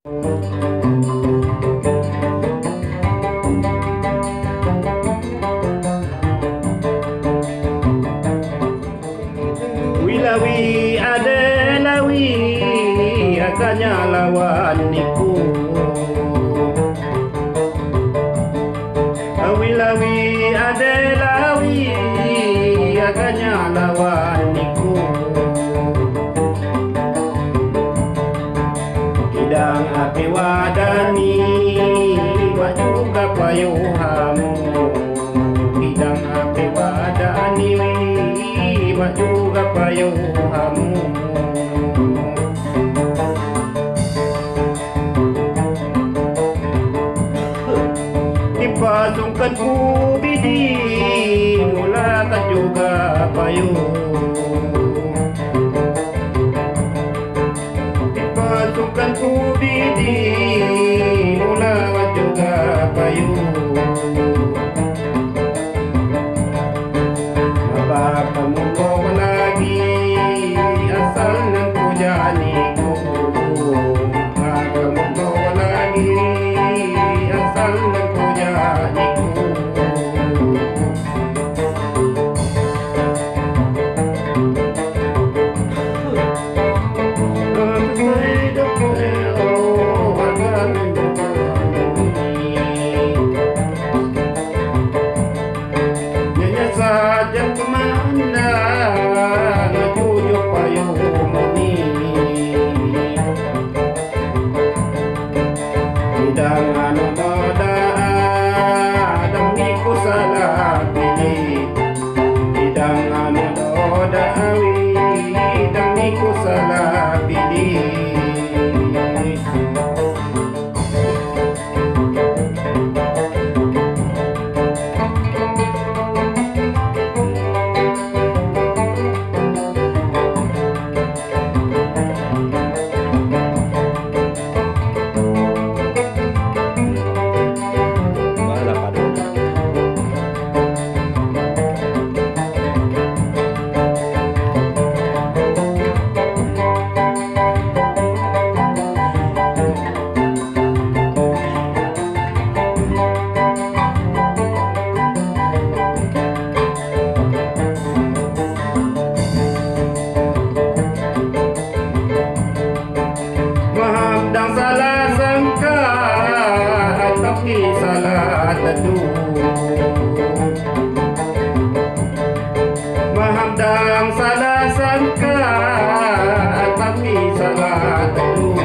Wilawi adelawi akannya lawaniku. Wilawi adelawi akannya lawaniku. Kidang api wadani juga payuhamu. Kidang api wadani juga payuhamu. Ipasungkan ku bidi mula ka juga payuh. Ipasungkan ku bidi mula ka juga payuh. Mapapamukok lagi asal ng pujaniku. Mapapamukok lagi asal ng pujaniku. Sadyang kumanda nabuyo payumuni. Idang ano noda dami ko sa lapili. Idang ano noda dami ko sa lapili. Mahamdang salah sangka tapi salah teduh. Mahamdang salah sangka tapi salah teduh.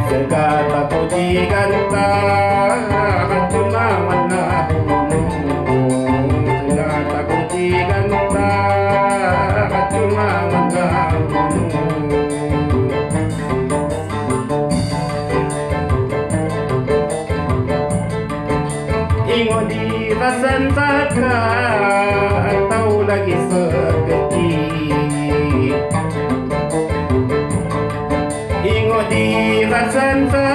Segala puji ganta cuma warna gunung. Segala puji ganta cuma warna gunung. Ingo di rasan saka atau lagi sekecil. Ingo di rasan saka